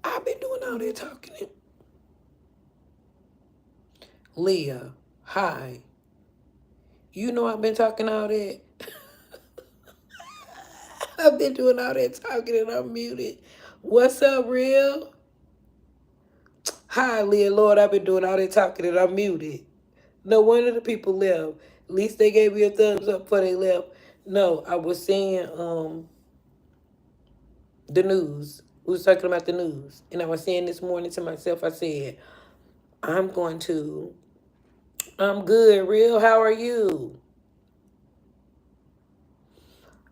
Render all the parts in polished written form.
I've been doing all that talking. Leah, hi. You know I've been talking all that. I've been doing all that talking and I'm muted. What's up, real? Hi, Leah. Lord, I've been doing all that talking and I'm muted. No wonder the people left. At least they gave me a thumbs up before they left. No, I was saying the news. We was talking about the news. And I was saying this morning to myself, I said, I'm going to I'm good, real. How are you?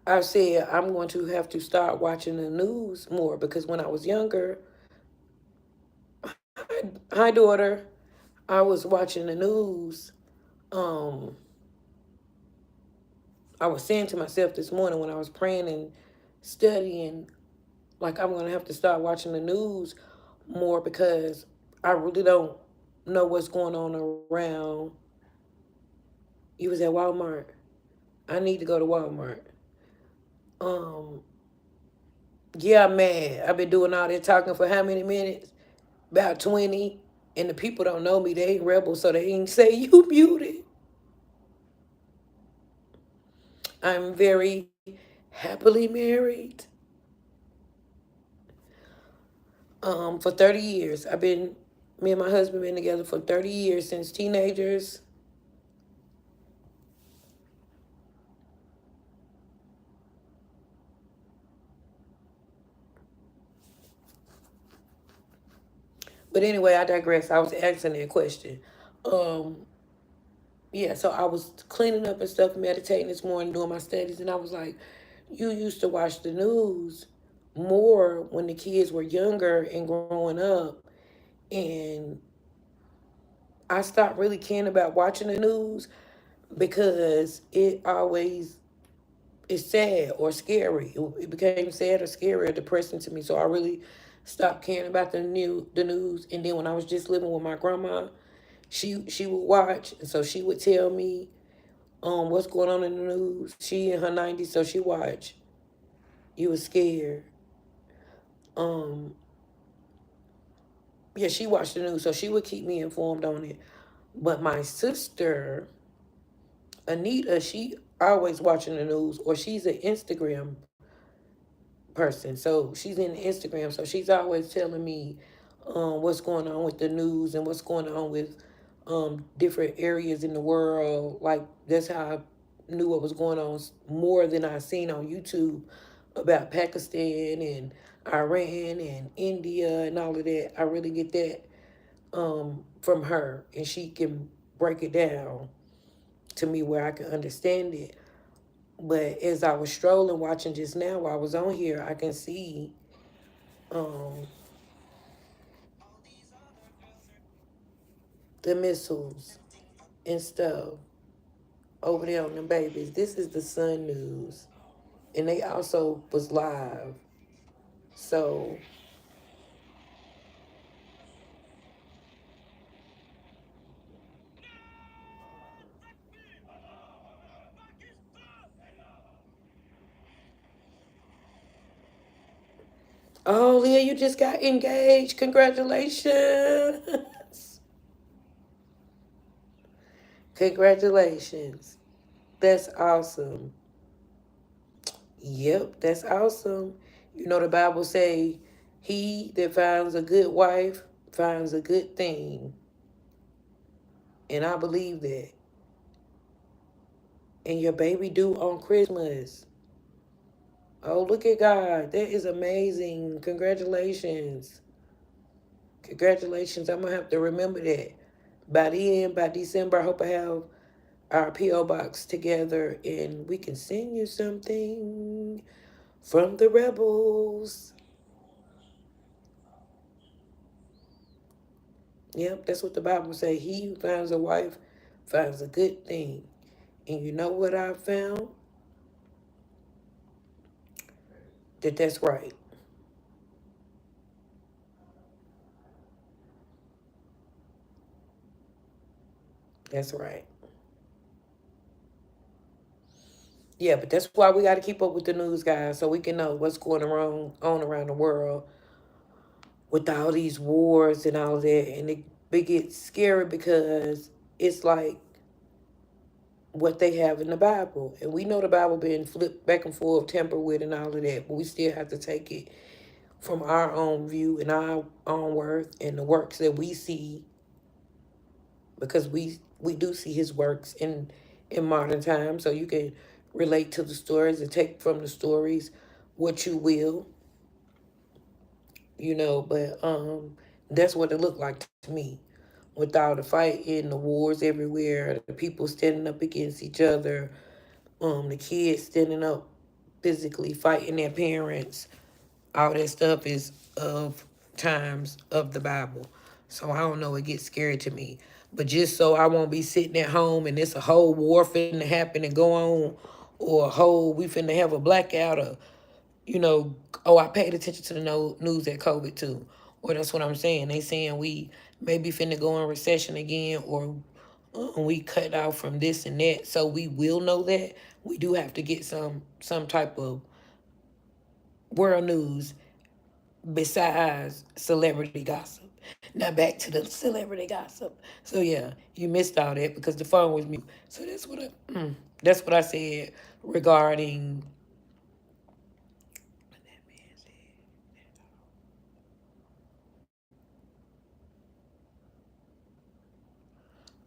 I said I'm going to have to start watching the news more because when I was younger, hi daughter, I was watching the news. Um, I was saying to myself this morning when I was praying and studying, like I'm gonna have to start watching the news more because I really don't know what's going on around. You was at Walmart. I need to go to Walmart. Um, yeah, I'm mad. I've been doing all that talking for how many minutes? About 20. And the people don't know me. They ain't rebels, so they ain't say you muted. I'm very happily married. For 30 years. Me and my husband been together for 30 years since teenagers. But anyway, I digress. I was asking that question. Um, yeah, so I was cleaning up and stuff, meditating this morning, doing my studies, and I was like, you used to watch the news more when the kids were younger and growing up. And I stopped really caring about watching the news because it always is sad or scary. It became sad or scary or depressing to me. So I really stopped caring about the news. And then when I was just living with my grandma, she would watch, and so she would tell me what's going on in the news. She in her 90s, so she watched. You was scared. Um, yeah, she watched the news, so she would keep me informed on it. But my sister, Anita, she always watching the news, or she's an Instagram person. So she's in Instagram, so she's always telling me what's going on with the news and what's going on with different areas in the world. Like that's how I knew what was going on more than I seen on YouTube about Pakistan and Iran and India and all of that. I really get that from her, and she can break it down to me where I can understand it. But as I was strolling, watching just now while I was on here, I can see um, the missiles and stuff over there on them babies. This is the Sun News, and they also was live. So, oh, Leah, you just got engaged. Congratulations. Congratulations. That's awesome. Yep, that's awesome. You know the Bible say, "He that finds a good wife finds a good thing," and I believe that. And your baby due on Christmas. Oh, look at God! That is amazing. Congratulations, congratulations. I'm gonna have to remember that. By the end, by December, I hope I have our PO box together and we can send you something from the rebels. Yep, that's what the Bible say. He who finds a wife finds a good thing. And you know what I found? That's right. That's right. Yeah, but that's why we got to keep up with the news, guys, so we can know what's going on around the world. with all these wars and all that, and it gets scary because it's like what they have in the Bible, and we know the Bible being flipped back and forth, tampered with, and all of that, but we still have to take it from our own view and our own worth and the works that we see, because we do see his works in modern times. So you can relate to the stories and take from the stories what you will, but that's what it looked like to me. With all the fighting, the wars everywhere, the people standing up against each other, the kids standing up physically fighting their parents, all that stuff is of times of the Bible. So I don't know, it gets scary to me. But just so I won't be sitting at home and it's a whole war finna happen and go on, or a whole we finna have a blackout, or oh, I paid attention to the news at COVID too. Or that's what I'm saying. They saying we maybe finna go in recession again, or we cut out from this and that. So we will know that. We do have to get some type of world news besides celebrity gossip. Now back to the celebrity gossip. So yeah, you missed all that because the phone was mute. So that's what I said regarding.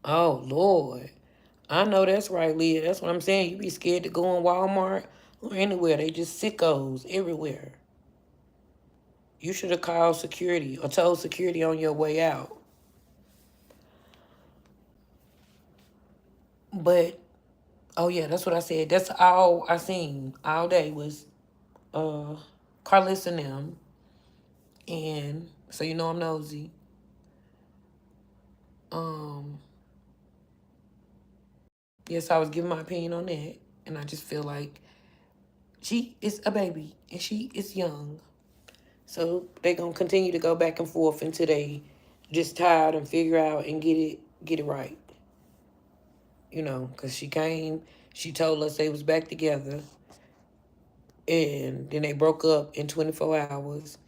Oh Lord, I know that's right, Leah. That's what I'm saying. You be scared to go in Walmart or anywhere. They just sickos everywhere. You should have called security or told security on your way out. But oh yeah, that's what I said. That's all I seen all day was uh Carlos and them. And so I'm nosy. Um yes, I was giving my opinion on that. And I just feel like she is a baby and she is young. So they gonna continue to go back and forth until they just tired and figure out and get it right. Because she told us they was back together, and then they broke up in 24 hours.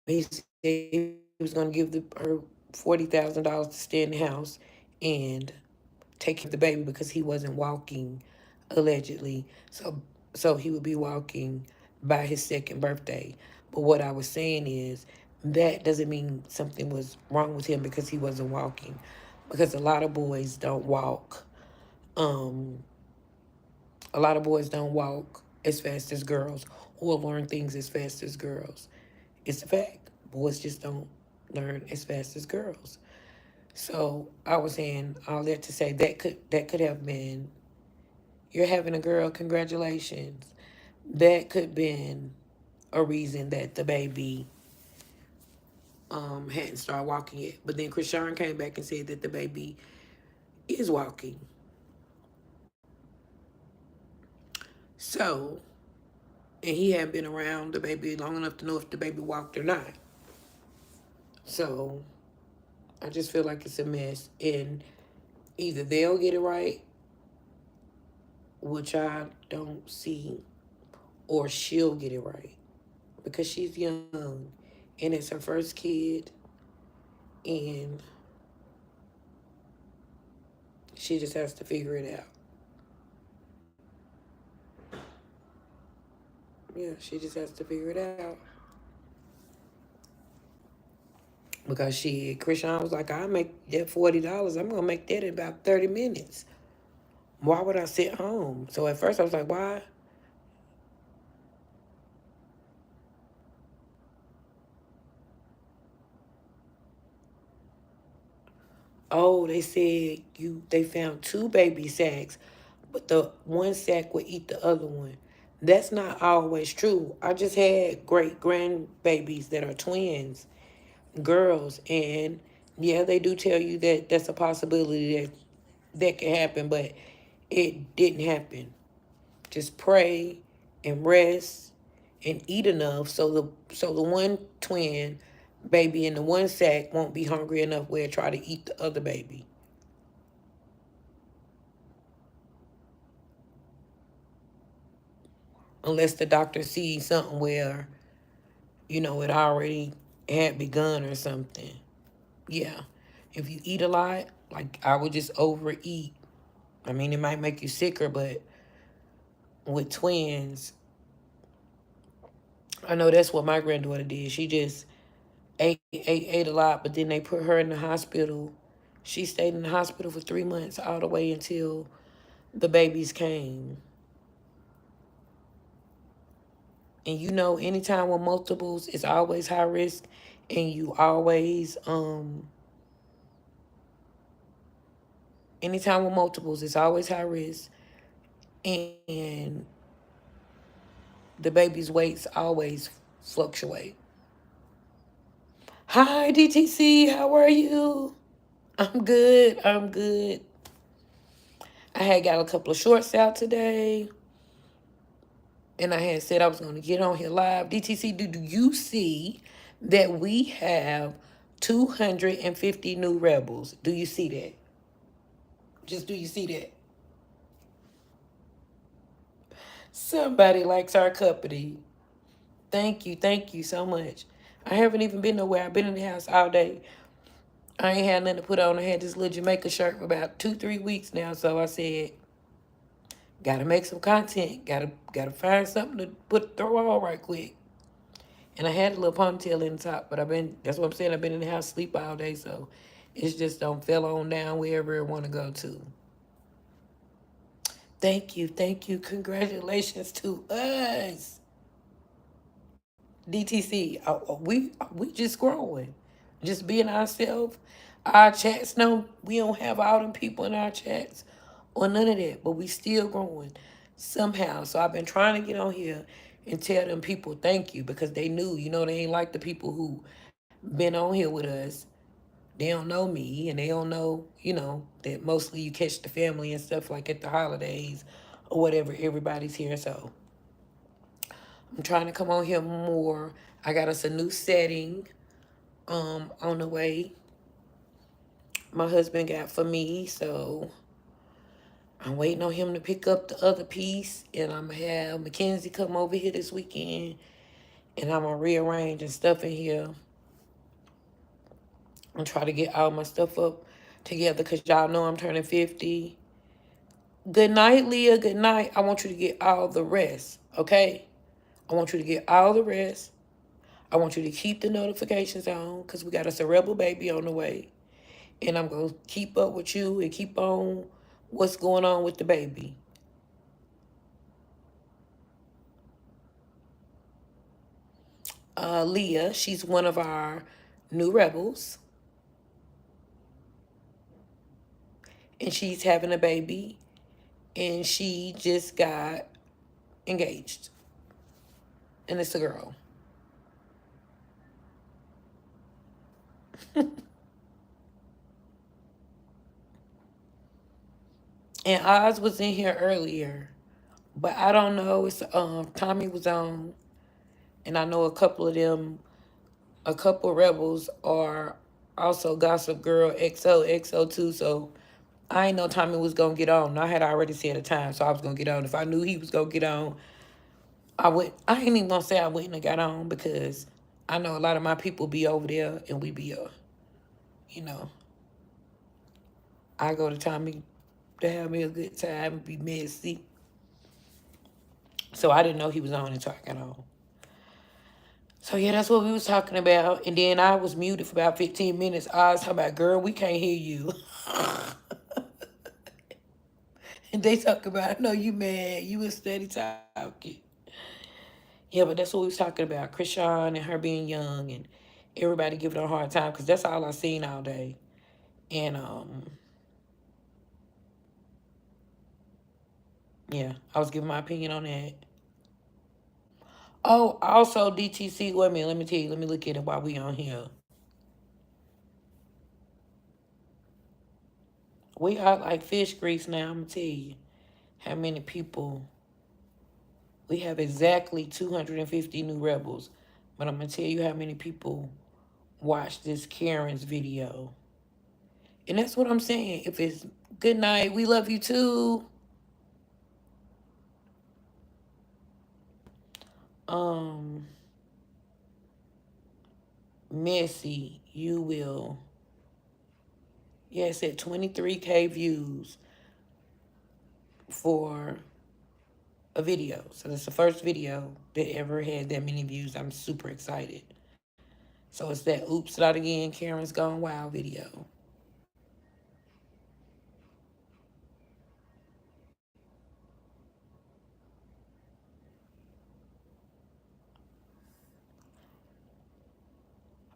He said he was gonna give her $40,000 to stay in the house and take care of the baby because he wasn't walking, allegedly. So he would be walking by his second birthday. But what I was saying is that doesn't mean something was wrong with him because he wasn't walking. Because a lot of boys don't walk. Um, a lot of boys don't walk as fast as girls or learn things as fast as girls. It's a fact. Boys just don't learn as fast as girls. So I was saying all that to say that could have been, you're having a girl, congratulations. That could have been a reason that the baby hadn't started walking yet. But then Krishan came back and said that the baby is walking. So, and he hadn't been around the baby long enough to know if the baby walked or not. So I just feel like it's a mess. And either they'll get it right, which I don't see, or she'll get it right because she's young and it's her first kid, and she just has to figure it out. Yeah, she just has to figure it out. Because Krishan was like, I'll make that $40. I'm gonna make that in about 30 minutes. Why would I sit home? So at first I was like, why? Oh, they said they found two baby sacks, but the one sack would eat the other one. That's not always true. I just had great grandbabies that are twins, girls, and yeah, they do tell you that that's a possibility that can happen, but it didn't happen. Just pray and rest and eat enough so the one twin baby in the one sack won't be hungry enough where it try to eat the other baby. Unless the doctor sees something where it already had begun or something. Yeah. If you eat a lot, like I would just overeat. I mean, it might make you sicker, but with twins, I know that's what my granddaughter did. She just ate a lot, but then they put her in the hospital. She stayed in the hospital for 3 months, all the way until the babies came. And anytime with multiples, it's always high risk, and you always anytime with multiples, it's always high risk, and the baby's weights always fluctuate. Hi, DTC, how are you? I'm good. I'm good. I had got a couple of shorts out today, and I had said I was going to get on here live. DTC, do you see that we have 250 new rebels? Do you see that? Just do you see that? Somebody likes our company. Thank you so much. I haven't even been nowhere. I've been in the house all day. I ain't had nothing to put on. I had this little Jamaica shirt for about 2, 3 weeks now. So I said, gotta make some content. Gotta find something to throw on right quick. And I had a little ponytail in the top, but that's what I'm saying. I've been in the house sleep all day, so it's just don't fell on down wherever I want to go to. Thank you. Congratulations to us. DTC, we just growing, just being ourselves. Our chats, no, we don't have all them people in our chats or none of that, but we still growing somehow. So I've been trying to get on here and tell them people thank you because they knew, they ain't like the people who been on here with us. They don't know me and they don't know, that mostly you catch the family and stuff like at the holidays or whatever. Everybody's here, so I'm trying to come on here more. I got us a new setting on the way. My husband got for me, so I'm waiting on him to pick up the other piece, and I'm gonna have Mackenzie come over here this weekend, and I'm gonna rearrange and stuff in here and try to get all my stuff up together because y'all know I'm turning 50. Good night, Leah. Good night. I want you to get all the rest, okay? I want you to get all the rest. I want you to keep the notifications on because we got us a rebel baby on the way. And I'm going to keep up with you and keep on what's going on with the baby. Leah, she's one of our new rebels. And she's having a baby. And she just got engaged. And it's a girl. And Oz was in here earlier. But I don't know. It's Tommy was on. And I know a couple of them, a couple of rebels are also Gossip Girl XO too. So I ain't know Tommy was gonna get on. I had already said a time, so I was gonna get on. If I knew he was gonna get on, I would. I ain't even gonna say I wouldn't have got on because I know a lot of my people be over there and we be you know, I go to Tommy to have me a good time and be messy. So I didn't know he was on until I got on. So yeah, that's what we was talking about. And then I was muted for about 15 minutes. I was talking about, girl, we can't hear you. And they talk about, no, you mad. You was steady talking. Yeah, but that's what we was talking about. Krishan and her being young and everybody giving her a hard time because that's all I seen all day. And yeah, I was giving my opinion on that. Oh, also DTC, wait a minute, let me tell you, let me look at it while we on here. We are like fish grease now, I'm gonna tell you how many people. We have exactly 250 new rebels. But I'm gonna tell you how many people watched this Karen's video. And that's what I'm saying. If it's good night, we love you too. Um, messy, you will. Yeah, it said 23K views for a video. So that's the first video that ever had that many views. I'm super excited. So it's that Oops Not Again, Karen's Gone Wild video.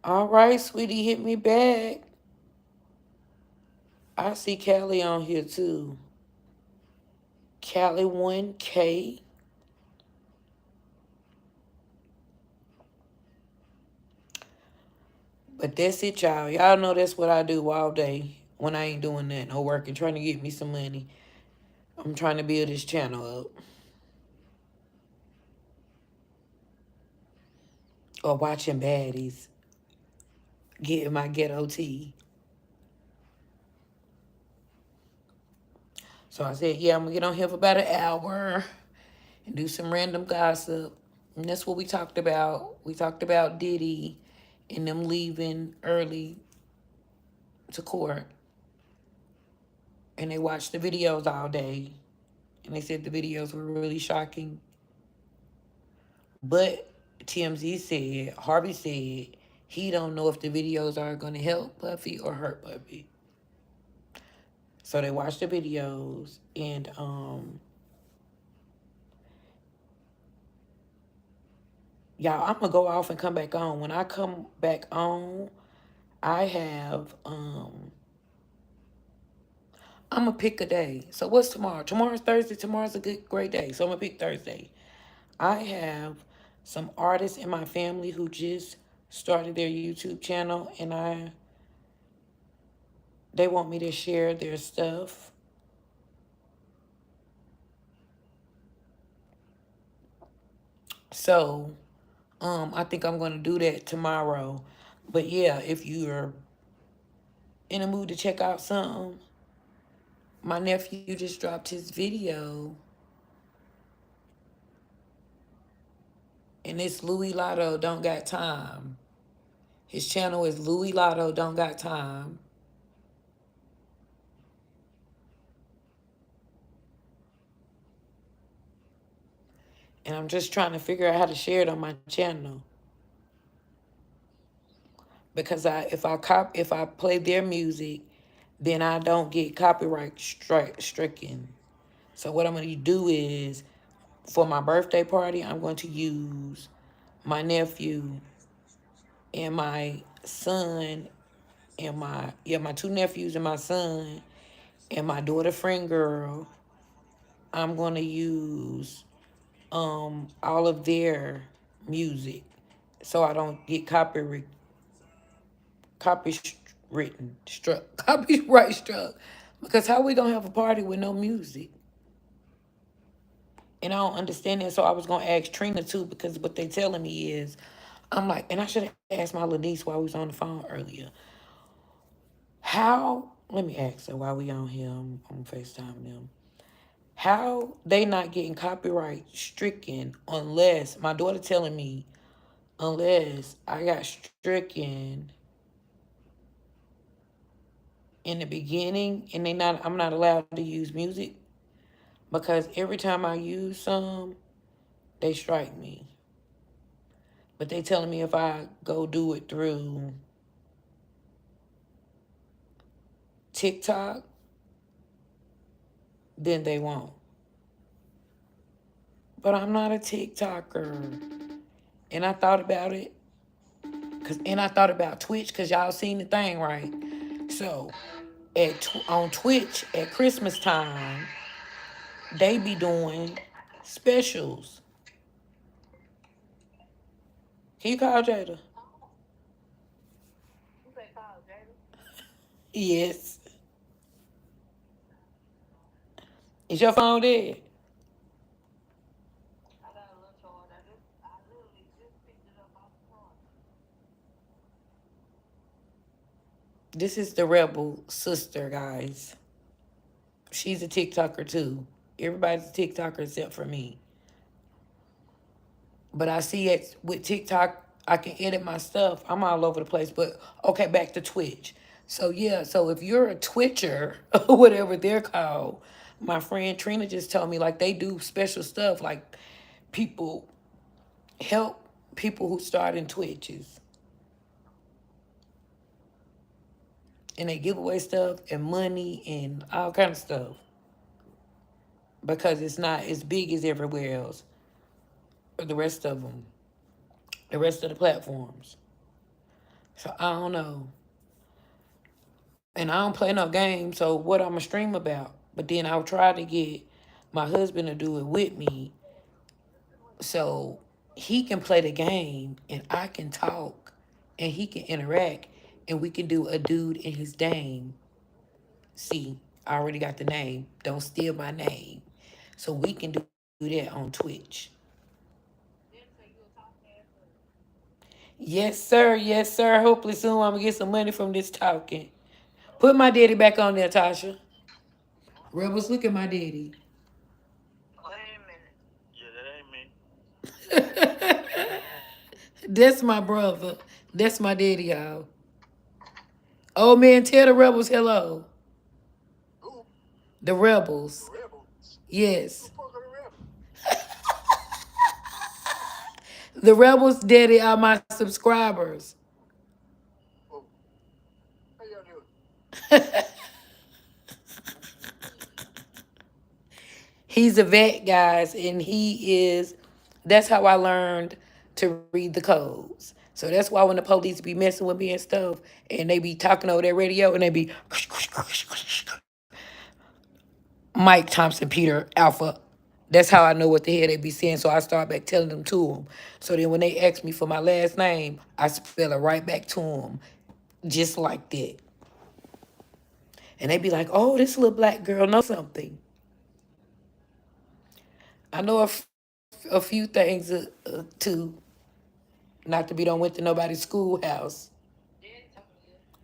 All right, sweetie, hit me back. I see Callie on here too. Callie 1K. But that's it, y'all. Y'all know that's what I do all day when I ain't doing that. No working, trying to get me some money. I'm trying to build this channel up. Or watching baddies. Getting my ghetto tea. So I said, yeah, I'm going to get on here for about an hour and do some random gossip. And that's what we talked about. We talked about Diddy and them leaving early to court. And they watched the videos all day. And they said the videos were really shocking. But TMZ said, Harvey said, he don't know if the videos are going to help Puffy or hurt Puffy. So they watched the videos and y'all, I'm gonna go off and come back on. When I come back on, I have I'm gonna pick a day. So what's tomorrow? Tomorrow's Thursday. Tomorrow's a great day. So I'm gonna pick Thursday. I have some artists in my family who just started their YouTube channel, and they want me to share their stuff. So I think I'm gonna do that tomorrow. But yeah, if you're in the mood to check out something, my nephew just dropped his video, and it's Louis Lotto Don't Got Time. His channel is Louis Lotto Don't Got Time. And I'm just trying to figure out how to share it on my channel. Because if I play their music, then I don't get copyright stricken. So what I'm going to do is, for my birthday party, I'm going to use my nephew and my son and my two nephews and my son and my daughter friend girl. I'm going to use all of their music so I don't get copyright struck. Because how we gonna have a party with no music? And I don't understand that. So I was gonna ask Trina too, because what they telling me is, I'm like, and I should have asked my little niece while we was on the phone earlier. Let me ask her while we on here, I'm FaceTime them. How they not getting copyright stricken unless, my daughter telling me, unless I got stricken in the beginning and I'm not allowed to use music, because every time I use some, they strike me. But they telling me if I go do it through TikTok, then they won't. But I'm not a TikToker. And I thought about it. And I thought about Twitch, because y'all seen the thing, right? So on Twitch at Christmas time, they be doing specials. Can you call Jada? Yes. Is your phone dead? This is the Rebel sister, guys. She's a TikToker too. Everybody's a TikToker except for me. But I see it with TikTok. I can edit my stuff. I'm all over the place. But okay, back to Twitch. So yeah, so if you're a Twitcher or whatever they're called, my friend Trina just told me like they do special stuff like people help people who start in Twitches and they give away stuff and money and all kind of stuff because it's not as big as everywhere else or the rest of them, the rest of the platforms. So I don't know. And I don't play no games, so what I'm going to stream about. But then I'll try to get my husband to do it with me so he can play the game and I can talk and he can interact and we can do a dude in his dame. See, I already got the name. Don't steal my name. So we can do that on Twitch. Yes, sir. Yes, sir. Hopefully soon I'm going to get some money from this talking. Put my daddy back on there, Tasha. Rebels, look at my daddy. That's my brother. That's my daddy, y'all. Oh man, tell the rebels hello. The rebels. Yes. The rebels, daddy, are my subscribers. He's a vet, guys, and he is. That's how I learned to read the codes. So that's why when the police be messing with me and stuff, and they be talking over their radio, and they be Mike Thompson, Peter Alpha. That's how I know what the hell they be saying. So I start back telling them to them. So then when they ask me for my last name, I spell it right back to them, just like that. And they be like, "Oh, this little black girl knows something." I know a few things too. Not to be don't went to nobody's schoolhouse.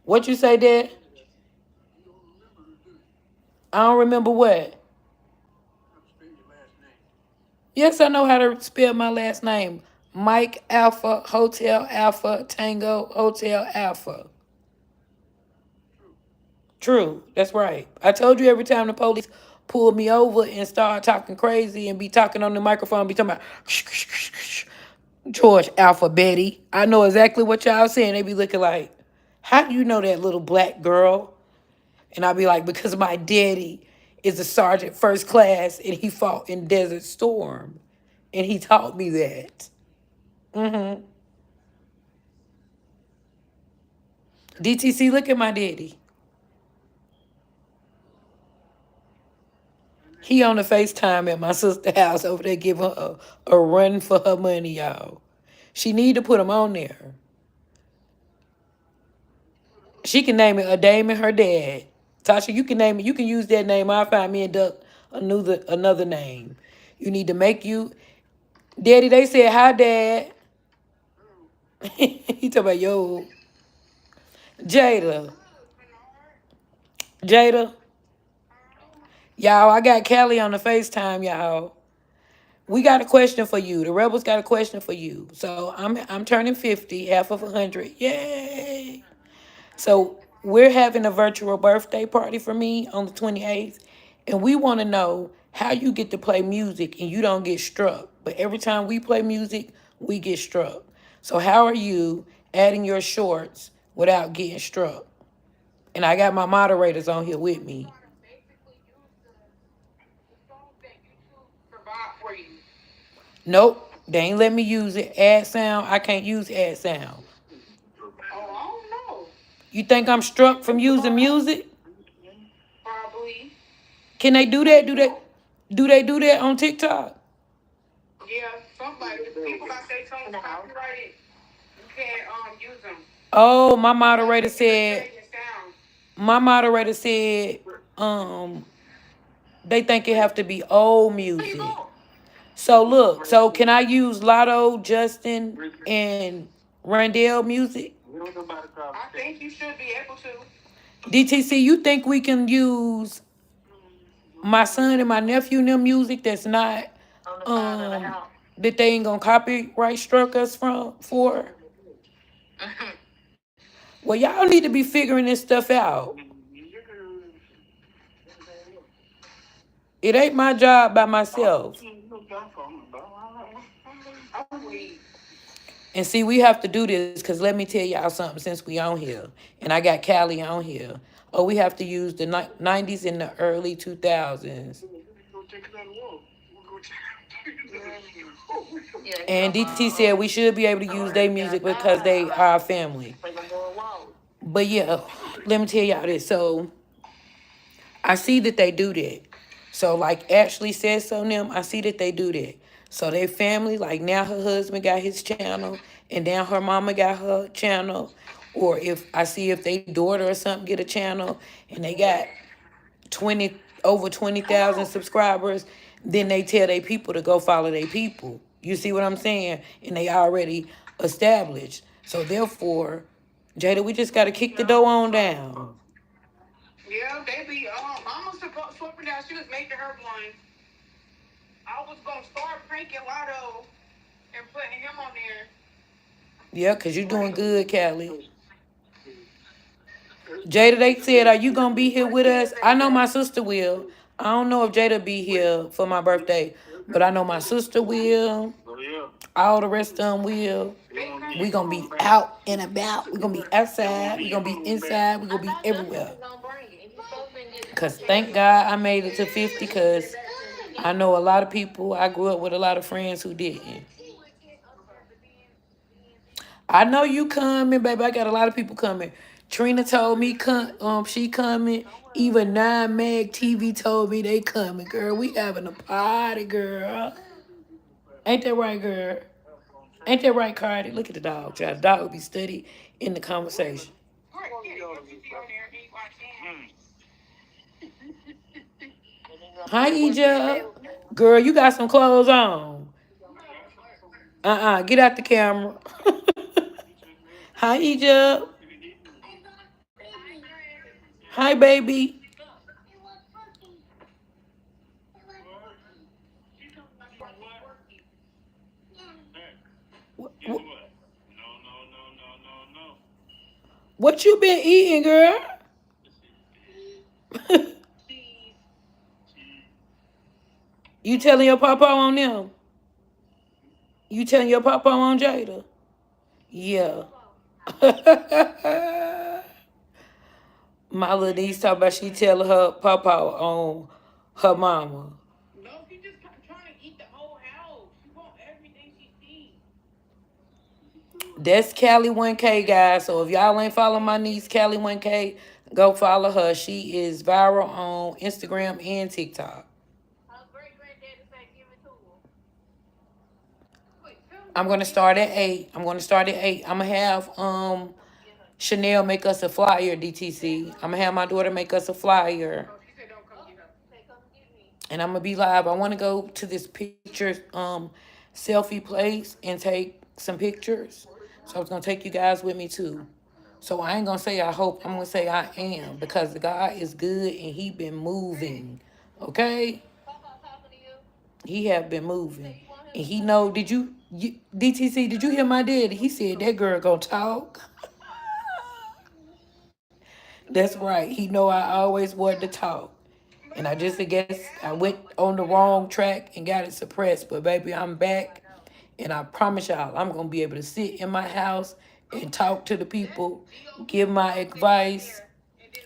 What you say, Dad? I don't remember what. Yes, I know how to spell my last name. Mike Alpha Hotel Alpha Tango Hotel Alpha. True, that's right. I told you every time the police pull me over and start talking crazy and be talking on the microphone, be talking about George Alpha Betty. I know exactly what y'all saying. They be looking like, how do you know that little black girl? And I'll be like, because my daddy is a sergeant first class and he fought in Desert Storm. And he taught me that. Mm-hmm. DTC, look at my daddy. He on the FaceTime at my sister's house over there giving her a run for her money, y'all. She need to put him on there. She can name it a dame and her dad. Tasha, you can name it. You can use that name. I'll find me and Duck another name. You need to make you. Daddy, they said, hi, Dad. He talking about, yo, Jada. Jada. Y'all, I got Callie on the FaceTime, y'all. We got a question for you. The Rebels got a question for you. So I'm turning 50, half of 100. Yay. So we're having a virtual birthday party for me on the 28th. And we want to know how you get to play music and you don't get struck. But every time we play music, we get struck. So how are you adding your shorts without getting struck? And I got my moderators on here with me. Nope, they ain't let me use it. Add sound, I can't use add sound. You think I'm struck from using music? Can they do that? Do they do that on TikTok? Oh, my moderator said, um, they think it have to be old music. So look, so can I use Lotto, Justin, and Randell music? DTC, you think we can use my son and my nephew and them music that's not that they ain't gonna copyright struck us from for? Well, y'all need to be figuring this stuff out. It ain't my job by myself. And see, we have to do this because let me tell y'all something since we on here. And I got Callie on here. Oh, we have to use the 90s and the early 2000s. And DT said we should be able to use their music because they are our family. But yeah, let me tell y'all this. So I see that they do that. So like Ashley says so them, I see that they do that. So they family, like now her husband got his channel and now her mama got her channel. Or if I see if they daughter or something get a channel and they got 20 over 20,000 subscribers, then they tell their people to go follow their people. You see what I'm saying? And they already established. So therefore, Jada, we just gotta kick the door on down. Yeah, they be mama swapping down. She was making her one. I was gonna start pranking Lotto and putting him on there. Yeah, cause you're doing good, Callie. Jada, they said, are you gonna be here with us? I know my sister will. I don't know if Jada be here for my birthday, but I know my sister will. All the rest of them will. We gonna be out and about. We gonna be outside. We gonna be inside. We gonna be everywhere. Cause thank God I made it to 50. Cause I know a lot of people. I grew up with a lot of friends who didn't. I know you coming, baby. I got a lot of people coming. Trina told me she coming. Even 9 Mag TV told me they coming. Girl, we having a party, girl. Ain't that right, girl? Ain't that right, Cardi? Look at the dog, child. The dog will be steady in the conversation. Hi, Egypt. Girl, you got some clothes on. Get out the camera. Hi, Egypt. Hi, baby. What, what you been eating, girl? You telling your papa on them? You telling your papa on Jada? Yeah. My little niece talk about she telling her papa on her mama. No, she just trying to eat the whole house. She want everything she sees. That's Callie 1K, guys. So if y'all ain't follow my niece, Callie 1K, go follow her. She is viral on Instagram and TikTok. I'm gonna start at 8. I'm gonna start at 8. I'm gonna have Chanel make us a flyer, DTC. I'm gonna have my daughter make us a flyer. And I'm gonna be live. I wanna go to this picture selfie place and take some pictures. So I was gonna take you guys with me too. So I ain't gonna say I hope, I'm gonna say I am because God is good and he been moving. Okay? He have been moving. And he know, DTC, did you hear my daddy? He said that girl gonna talk. That's right. He know I always wanted to talk. And I guess I went on the wrong track and got it suppressed. But baby, I'm back. And I promise y'all, I'm gonna be able to sit in my house and talk to the people, give my advice,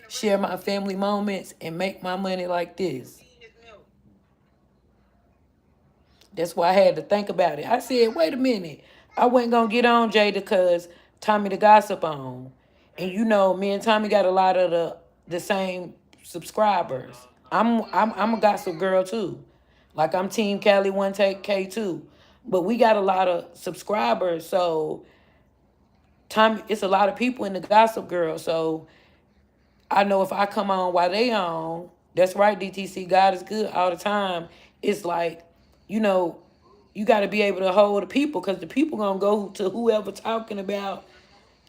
share my family moments, and make my money like this. That's why I had to think about it. I said, wait a minute. I wasn't gonna get on Jada because Tommy the Gossip on. And you know, me and Tommy got a lot of the same subscribers. I'm a gossip girl too. Like I'm Team Cali 1K too. But we got a lot of subscribers, so Tommy, it's a lot of people in the gossip girl. So I know if I come on while they on, that's right, DTC, God is good all the time. It's like, you know, you got to be able to hold the people because the people going to go to whoever talking about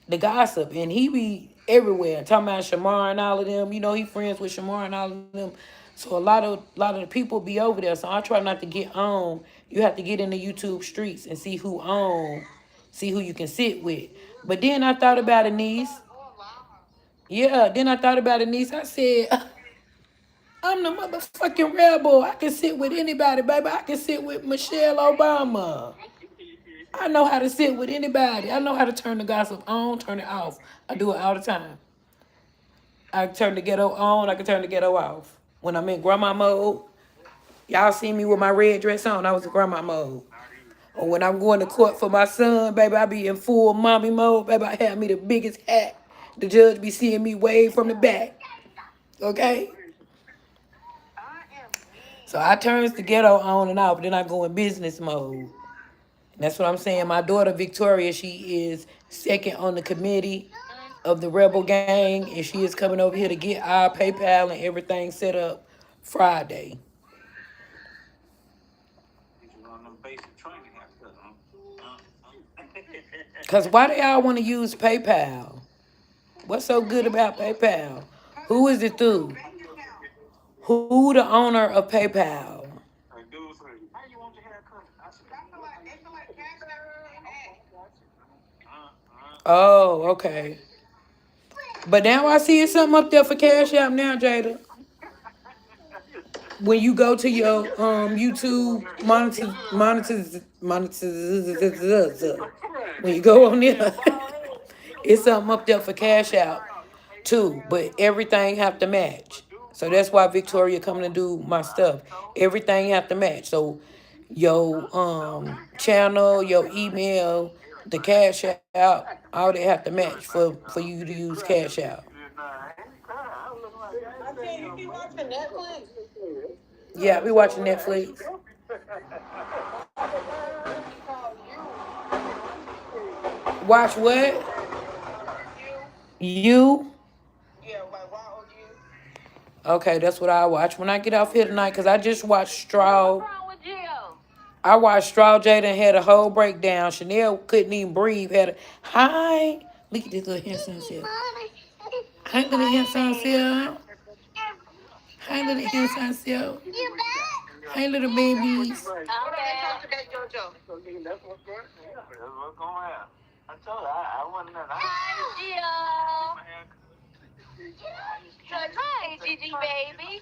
the gossip. And he be everywhere talking about Shamar and all of them. You know, he friends with Shamar and all of them. So a lot of the people be over there. So I try not to get on. You have to get in the YouTube streets and see who on See who you can sit with. But then I thought about a niece. Yeah, then I thought about a niece. I said, I'm the motherfucking rebel. I can sit with anybody, baby. I can sit with Michelle Obama. I know how to sit with anybody. I know how to turn the gossip on, turn it off. I do it all the time. I can turn the ghetto on, I can turn the ghetto off. When I'm in grandma mode, y'all see me with my red dress on, I was in grandma mode. Or when I'm going to court for my son, baby, I be in full mommy mode. Baby, I have me the biggest hat. The judge be seeing me wave from the back. Okay? So I turns the ghetto on and off, then I go in business mode. And that's what I'm saying. My daughter Victoria, she is second on the committee of the Rebel Gang, and she is coming over here to get our PayPal and everything set up Friday. Cause why do y'all want to use PayPal? What's so good about PayPal? Who is it through? Who the owner of PayPal? Oh, okay. But now I see it's something up there for Cash App now, Jada. When you go to your YouTube when you go on there, it's something up there for Cash App too. But everything have to match. So that's why Victoria coming to do my stuff. Everything have to match. So your channel, your email, the Cash App, all they have to match for you to use Cash App. I tell you, be watching Netflix. Yeah, we watching Netflix. Watch what? You? Yeah, like why you? Okay, that's what I watch when I get off here tonight. Cause I just watched Straw. I watched Straw Jada had a whole breakdown. Chanel couldn't even breathe. Had a hi. Look at this little handsome self. Hi, little handsome self. Hi, little handsome self. Hi, little babies. Today, JoJo. Hi, Gigi baby.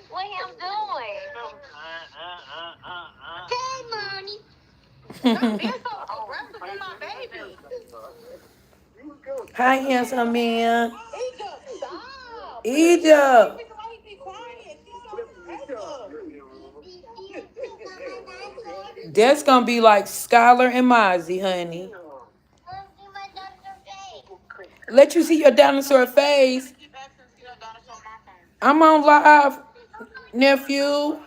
What him doing? Okay, mommy. Stop being so aggressive with my baby. Hi, handsome man. Egypt, stop. Egypt. Reason why he be quiet. She's so aggressive. That's gonna be like Skylar and Mozzie, honey. Let you see your dinosaur face. Keep asking to see that dinosaur on my phone. I'm on live, nephew.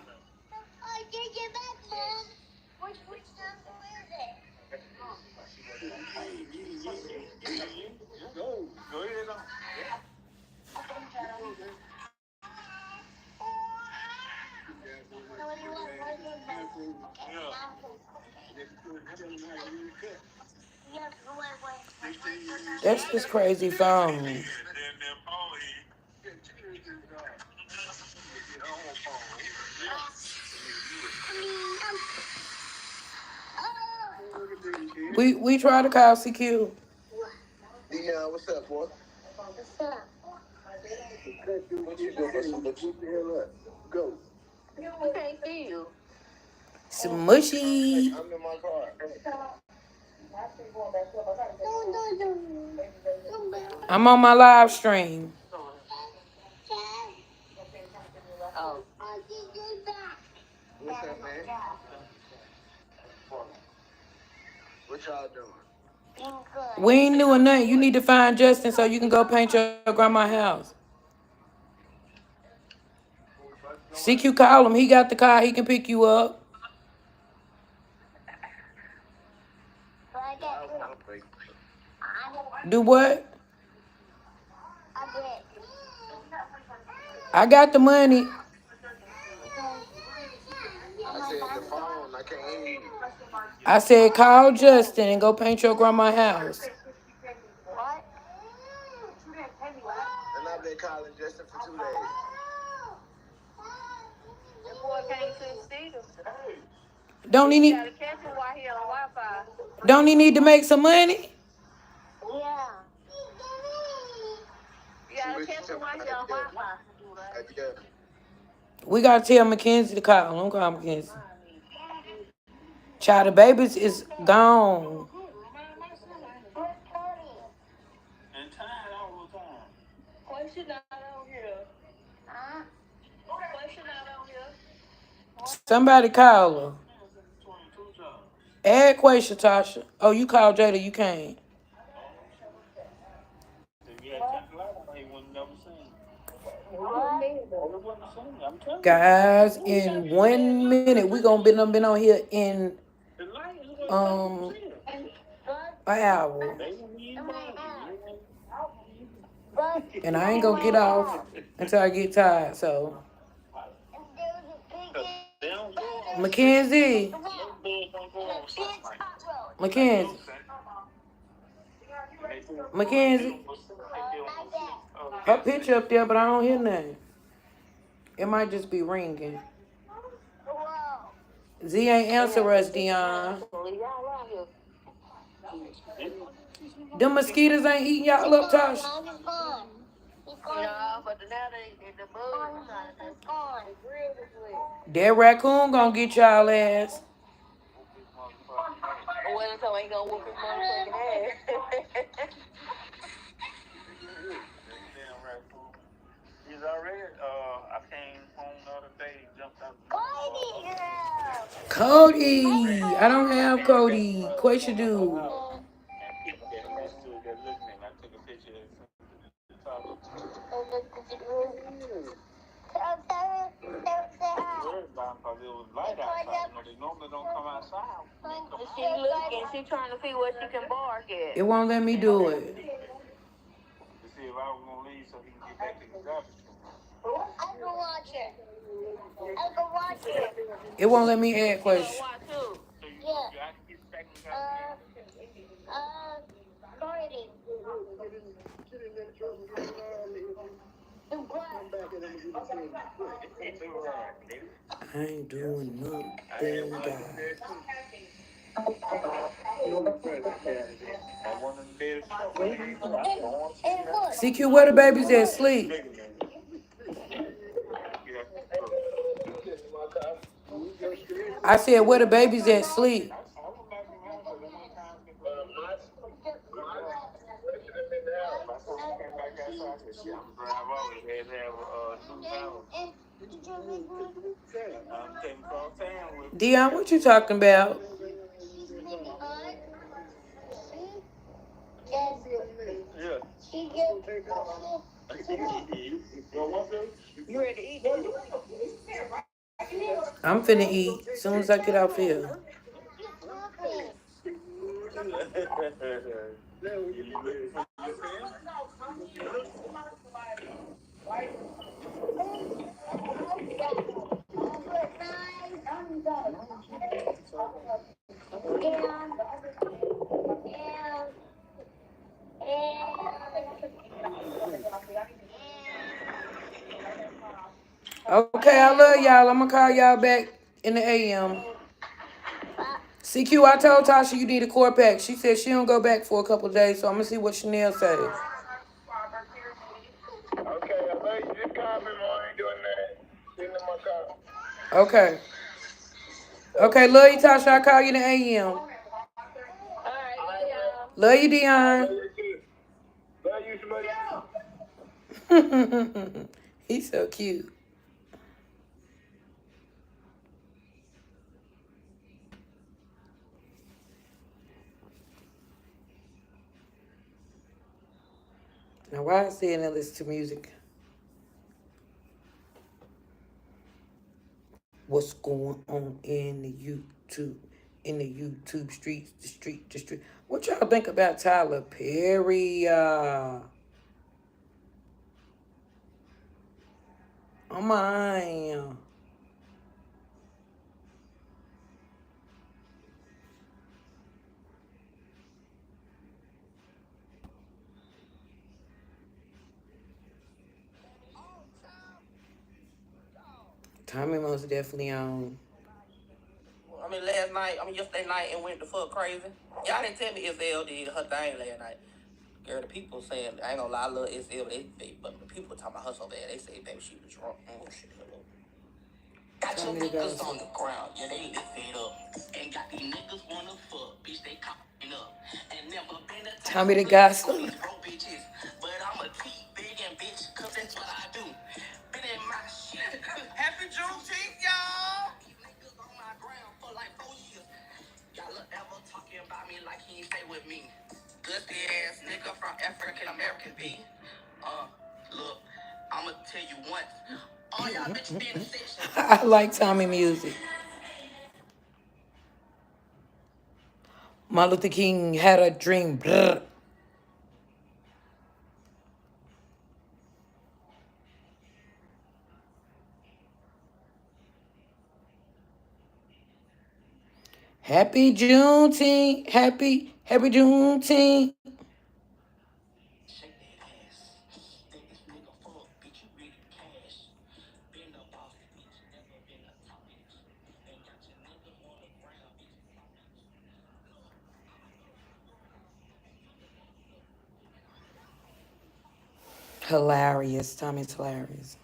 That's just crazy phone. We try to call CQ. Dion, what's up, boy? What you doing? What you the hell up? Go. We can't see you. Smushy. I'm in my car. I'm on my live stream. Oh. What's up, man? What y'all doing? We ain't doing nothing. You need to find Justin so you can go paint your grandma's house. CQ call him. He got the car. He can pick you up. Do what? I got the money. I said the phone. I can't hear you. I said call Justin and go paint your grandma's house. What? And I've been calling Justin for 2 days. The boy came to the studio. Don't he You need? gotta catch him while he on Wi-Fi. Don't he need to make some money? Yeah. You gotta catch him while he on Wi-Fi. We gotta tell Mackenzie to call. Don't call Mackenzie. Child, the babies is gone, Where's Cody? And tired all the time. Why she not on here? Huh? Why she not on here? somebody call her. Add Quaisha, Tasha. Oh, you called Jada, you can't. Guys, in 1 minute, we gonna been on here in um an hour. And I ain't gonna get off until I get tired. So Mackenzie. Mackenzie. Mackenzie. Her picture up there, but I don't hear nothing. It might just be ringing. Z ain't answer us, Dion. Them mosquitoes ain't eating y'all up, Tosh. No, but now they in the mud. That raccoon gonna get y'all ass. Well, so ain't gonna whoop his motherfucking ass. He's already, I came home the other day, jumped out the Cody. I don't have Cody. Quaisha do. I took a picture and sent it to the because it was light outside. They normally don't come outside. She looking, she trying to see what she can bark at. It won't let me do it. To see if I was gonna leave so he can get back to the garbage can. I can watch it. I can watch it. It won't let me add Quaisha. Watch too. Yeah. Cardi. I ain't doing nothing, guys. CQ, where the babies at sleep? I said, where the babies at sleep? Dion, what you talking about? Yeah. You ready to eat, Daddy? I'm finna eat as soon as I get off here. Okay, I love y'all. I'm gonna call y'all back in the AM. CQ, I told Tasha you need a core pack. She said she don't go back for a couple of days, so I'm gonna see what Chanel says. Okay, I love you. Just call me, Mom. I ain't doing that. Send in my car. Okay. Okay, love you, Tasha. I'll call you in the AM. All right, love y'all. Love you, Dion. Love you, somebody. He's so cute. Now, why I saying that listen to music? What's going on in the YouTube? In the YouTube streets, the street. What y'all think about Tyler Perry? Oh my. Tommy most definitely on. I mean, last night, yesterday night and went the fuck crazy. Y'all didn't tell me SL did her thing last night. Girl, the people saying, I ain't gonna lie, I love SL, but the people talking about her so bad, they say, baby, she was drunk. Oh, shit. Got your Tommy the niggas gossip. on the ground, yeah, they get fed up. And got these niggas wanna fuck, bitch, they copping up. And never been a type Tommy of the pussy on gossip. these broke bitches. But I'm a keep big and bitch, cause that's what I do. Been in my shit. Happy Juneteenth, y'all! These niggas on my ground for like 4 years. Y'all ever talking about me like he ain't stay with me. Dusty ass nigga from African American B. Look, I'ma tell you once. All y'all bitches be in the section. I like Tommy music. Martin Luther King had a dream. Brr. Happy Juneteenth. Happy Juneteenth. Shake that ass. Think this nigga fuck, bitch, you really cash. Been a boss, bitch, never been a top bitch. And got your niggas on the ground, bitch. Hilarious. Tommy's hilarious.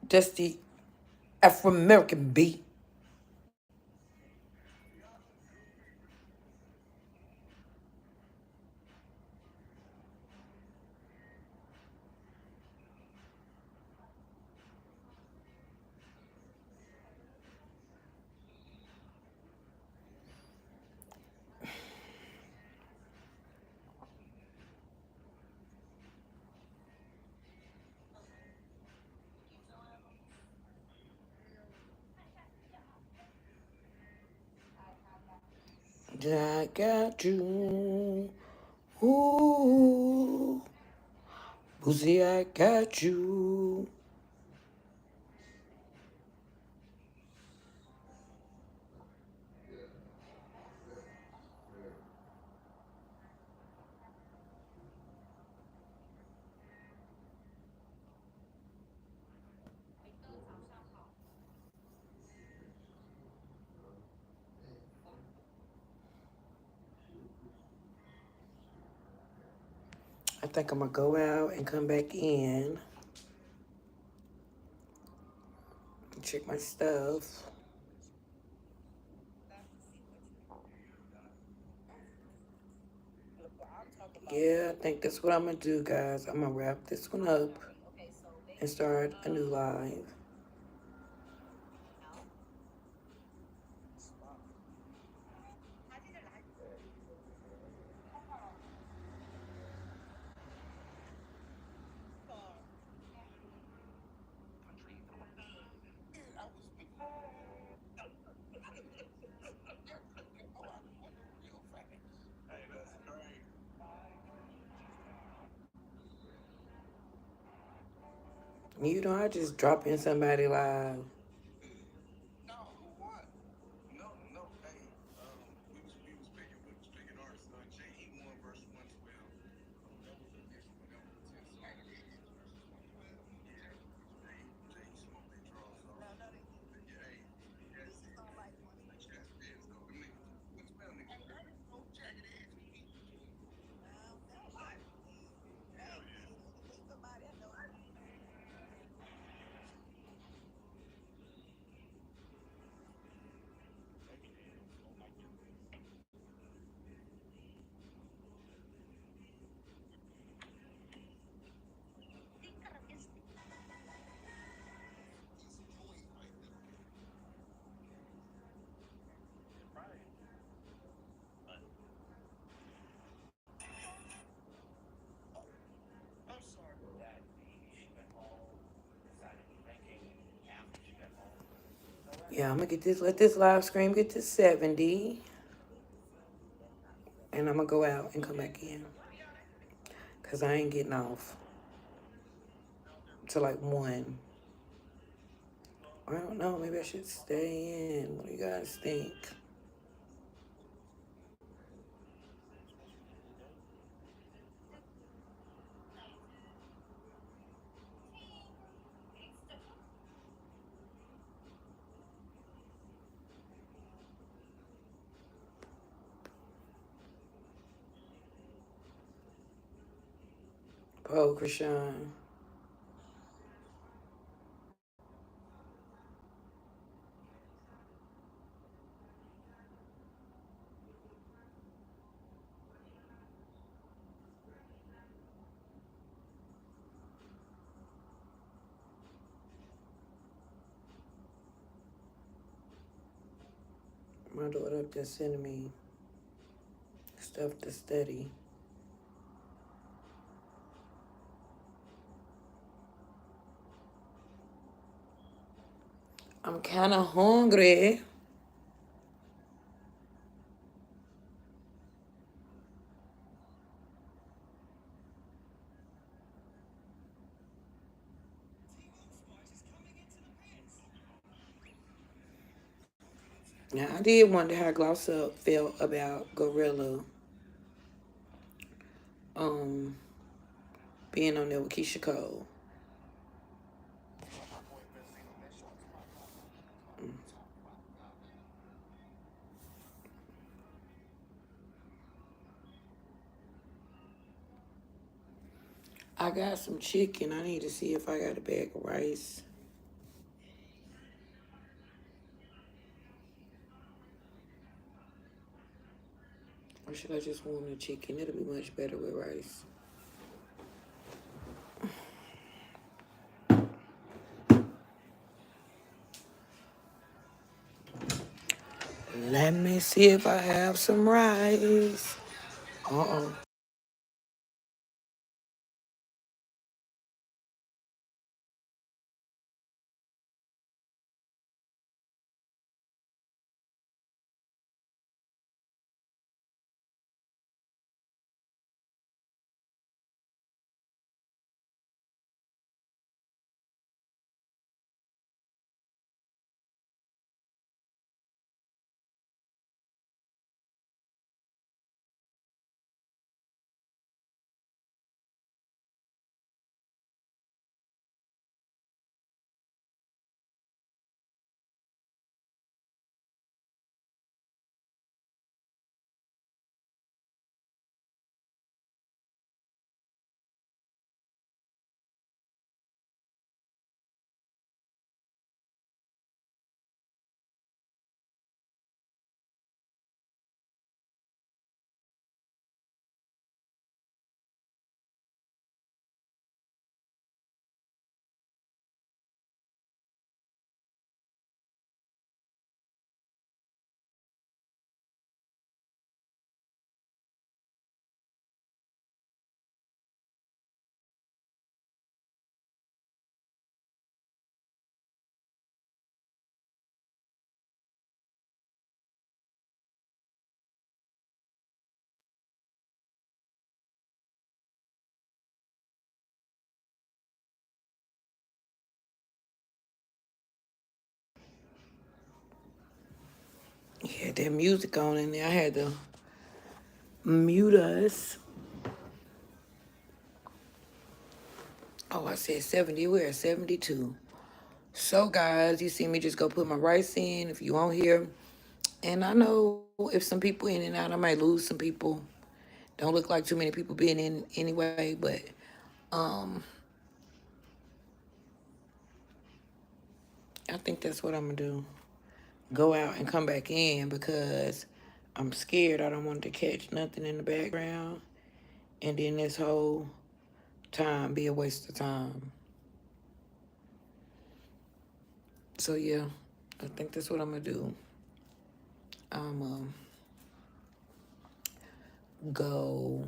Just the Afro American beat. I got you. Ooh. Boozy, I got you. I think I'm gonna go out and come back in and check my stuff. Yeah, I think that's what I'm gonna do, guys. I'm gonna wrap this one up and start a new live. You know, I just drop in somebody live. Yeah, I'm gonna let this live stream get to 70. And I'm gonna go out and come back in. Cause I ain't getting off till like 1. I don't know, maybe I should stay in. What do you guys think? Oh, Krishan. My daughter up there sending me stuff to study. I'm kind of hungry. Now, I did wonder how Glossa felt about Gorilla um, being on there with Keisha Cole. I got some chicken. I need to see if I got a bag of rice. Or should I just warm the chicken? It'll be much better with rice. Let me see if I have some rice. Uh-oh. Yeah, that music on in there. I had to mute us. Oh, I said 70. We're at 72. So, guys, you see me just go put my rice in if you on here. And I know if some people in and out, I might lose some people. Don't look like too many people being in anyway, but I think that's what I'm going to do. Go out and come back in because I'm scared. I don't want to catch nothing in the background. And then this whole time be a waste of time. So, yeah, I think that's what I'm going to do. I'm go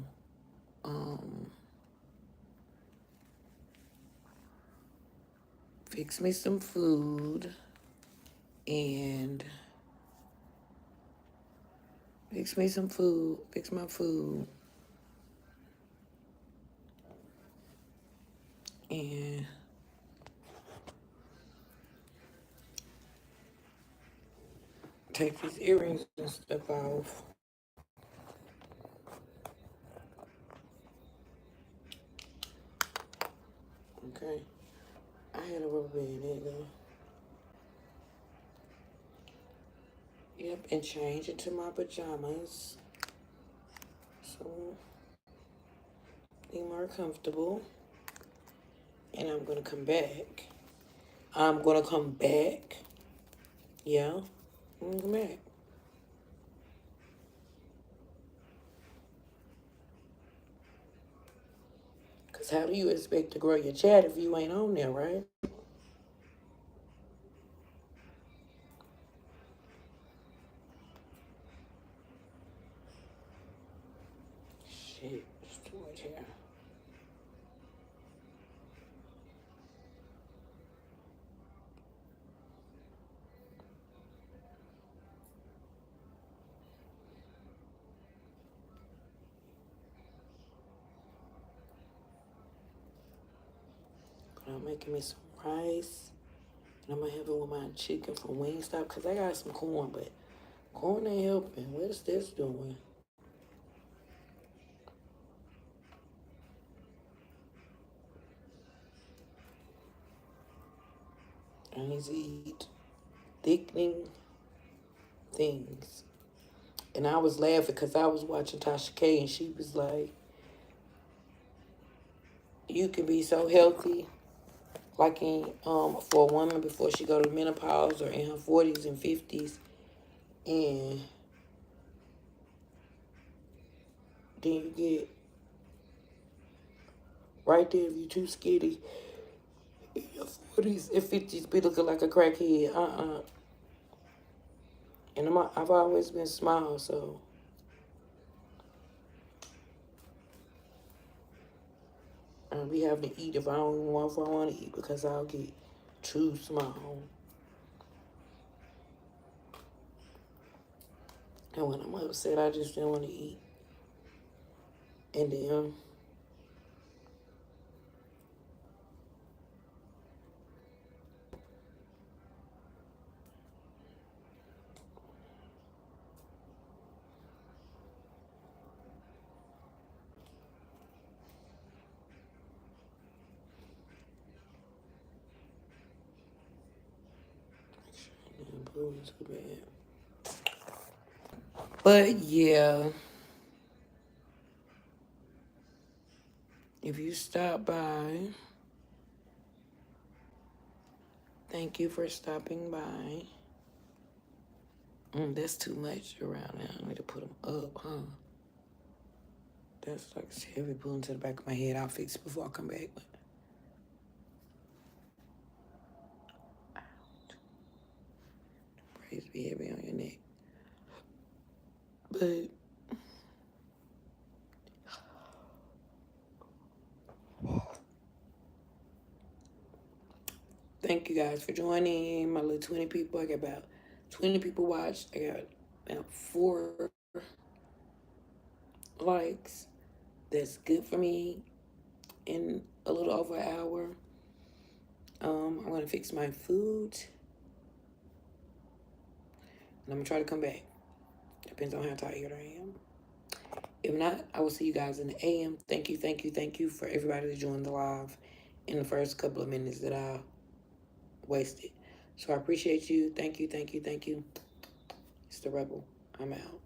fix me some food and fix me some food, fix my food, and take these earrings and stuff off. Okay. I had a rubber band. There you go. Yep, and change into my pajamas. So, be more comfortable. And I'm going to come back. I'm going to come back. Yeah. I'm going to come back. Because how do you expect to grow your chat if you ain't on there, right? Shit, it's too much here. But I'm making me some rice. And I'm going to have it with my chicken from Wingstop. Because I got some corn, but corn ain't helping. What is this doing? I need to eat thickening things. And I was laughing because I was watching Tasha K and she was like, you can be so healthy, like in for a woman before she go to menopause or in her 40s and 50s, and then you get right there if you too skinny in your 40s and 50s, be looking like a crackhead. And I've always been small, so I'll be having to eat if I don't even want if I want to eat because I'll get too small. And when I'm upset, I just don't want to eat. And then blue is too bad. But yeah, if you stop by, thank you for stopping by. That's too much around now. I need to put them up, huh? That's like heavy pulling to the back of my head. I'll fix it before I come back. Braids be heavy on your neck. But thank you guys for joining. My little 20 people. I got about 20 people watched. I got about 4 likes. That's good for me in a little over an hour. I'm going to fix my food. And I'm going to try to come back. Depends on how tired I am. If not, I will see you guys in the AM. Thank you, thank you, thank you for everybody that joined the live in the first couple of minutes that I wasted. So I appreciate you. Thank you, thank you, thank you. It's the Rebel. I'm out.